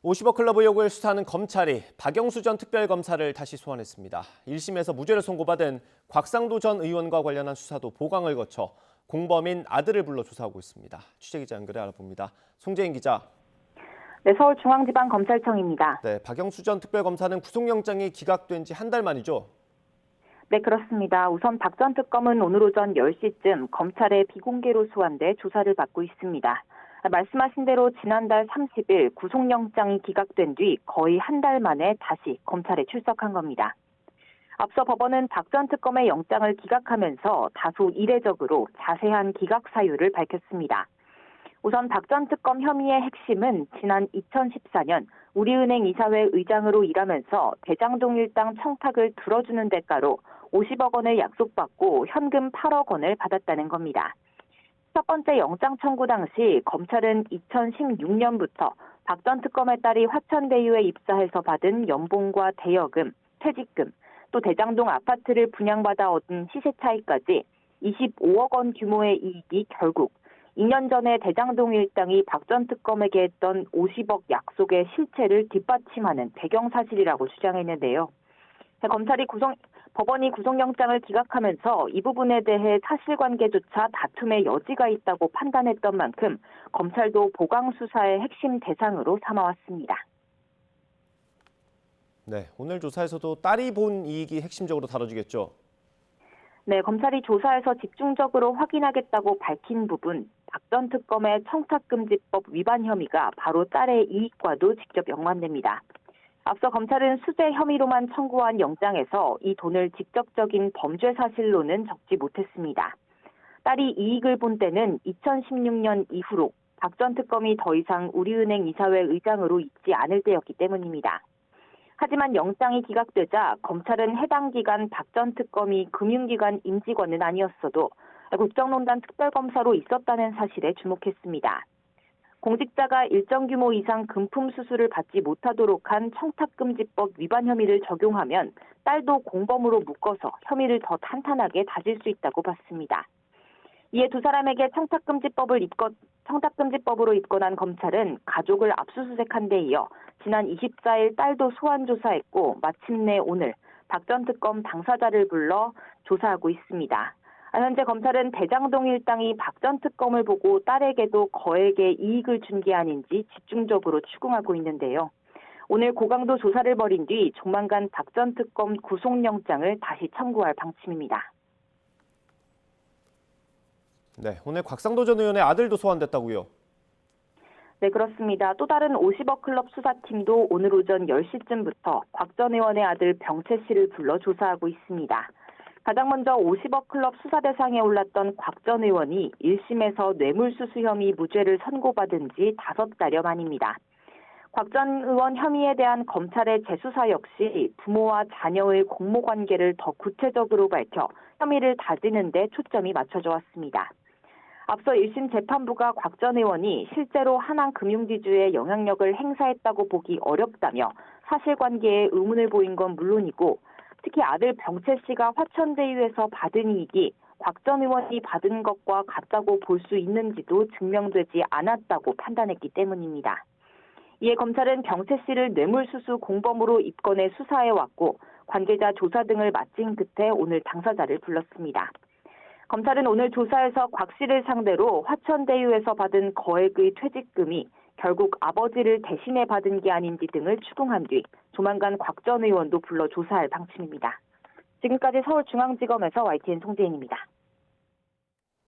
50억 클럽 의혹을 수사하는 검찰이 박영수 전 특별검사를 다시 소환했습니다. 1심에서 무죄를 선고받은 곽상도 전 의원과 관련한 수사도 보강을 거쳐 공범인 아들을 불러 조사하고 있습니다. 취재기자 연결해 알아봅니다. 송재인 기자. 네, 서울중앙지방검찰청입니다. 네, 박영수 전 특별검사는 구속영장이 기각된 지 한 달 만이죠? 네, 그렇습니다. 우선 박 전 특검은 오늘 오전 10시쯤 검찰에 비공개로 소환돼 조사를 받고 있습니다. 말씀하신 대로 지난달 30일 구속영장이 기각된 뒤 거의 한 달 만에 다시 검찰에 출석한 겁니다. 앞서 법원은 박 전 특검의 영장을 기각하면서 다소 이례적으로 자세한 기각 사유를 밝혔습니다. 우선 박 전 특검 혐의의 핵심은 지난 2014년 우리은행 이사회 의장으로 일하면서 대장동 일당 청탁을 들어주는 대가로 50억 원을 약속받고 현금 8억 원을 받았다는 겁니다. 첫 번째 영장 청구 당시 검찰은 2016년부터 박 전 특검의 딸이 화천대유에 입사해서 받은 연봉과 대여금, 퇴직금, 또 대장동 아파트를 분양받아 얻은 시세 차익까지 25억 원 규모의 이익이 결국 2년 전에 대장동 일당이 박 전 특검에게 했던 50억 약속의 실체를 뒷받침하는 배경 사실이라고 주장했는데요. 법원이 구속영장을 기각하면서 이 부분에 대해 사실관계조차 다툼의 여지가 있다고 판단했던 만큼 검찰도 보강 수사의 핵심 대상으로 삼아왔습니다. 네, 오늘 조사에서도 딸이 본 이익이 핵심적으로 다뤄지겠죠? 네, 검찰이 조사에서 집중적으로 확인하겠다고 밝힌 부분, 박 전 특검의 청탁금지법 위반 혐의가 바로 딸의 이익과도 직접 연관됩니다. 앞서 검찰은 수재 혐의로만 청구한 영장에서 이 돈을 직접적인 범죄 사실로는 적지 못했습니다. 딸이 이익을 본 때는 2016년 이후로 박 전 특검이 더 이상 우리은행 이사회 의장으로 있지 않을 때였기 때문입니다. 하지만 영장이 기각되자 검찰은 해당 기간 박 전 특검이 금융기관 임직원은 아니었어도 국정농단 특별검사로 있었다는 사실에 주목했습니다. 공직자가 일정 규모 이상 금품 수수를 받지 못하도록 한 청탁금지법 위반 혐의를 적용하면 딸도 공범으로 묶어서 혐의를 더 탄탄하게 다질 수 있다고 봤습니다. 이에 두 사람에게 청탁금지법으로 입건한 검찰은 가족을 압수수색한 데 이어 지난 24일 딸도 소환 조사했고 마침내 오늘 박 전 특검 당사자를 불러 조사하고 있습니다. 현재 검찰은 대장동 일당이 박 전 특검을 보고 딸에게도 거액의 이익을 준 게 아닌지 집중적으로 추궁하고 있는데요. 오늘 고강도 조사를 벌인 뒤 조만간 박 전 특검 구속영장을 다시 청구할 방침입니다. 네, 오늘 곽상도 전 의원의 아들도 소환됐다고요? 네, 그렇습니다. 또 다른 50억 클럽 수사팀도 오늘 오전 10시쯤부터 곽 전 의원의 아들 병채 씨를 불러 조사하고 있습니다. 가장 먼저 50억 클럽 수사 대상에 올랐던 곽 전 의원이 1심에서 뇌물수수 혐의 무죄를 선고받은 지 5달여 만입니다. 곽 전 의원 혐의에 대한 검찰의 재수사 역시 부모와 자녀의 공모관계를 더 구체적으로 밝혀 혐의를 다지는 데 초점이 맞춰져 왔습니다. 앞서 1심 재판부가 곽 전 의원이 실제로 하나금융지주의 영향력을 행사했다고 보기 어렵다며 사실관계에 의문을 보인 건 물론이고 특히 아들 병채 씨가 화천대유에서 받은 이익이 곽 전 의원이 받은 것과 같다고 볼 수 있는지도 증명되지 않았다고 판단했기 때문입니다. 이에 검찰은 병채 씨를 뇌물수수 공범으로 입건해 수사해왔고 관계자 조사 등을 마친 끝에 오늘 당사자를 불렀습니다. 검찰은 오늘 조사에서 곽 씨를 상대로 화천대유에서 받은 거액의 퇴직금이 결국 아버지를 대신해 받은 게 아닌지 등을 추궁한 뒤 조만간 곽 전 의원도 불러 조사할 방침입니다. 지금까지 서울중앙지검에서 YTN 송재인입니다.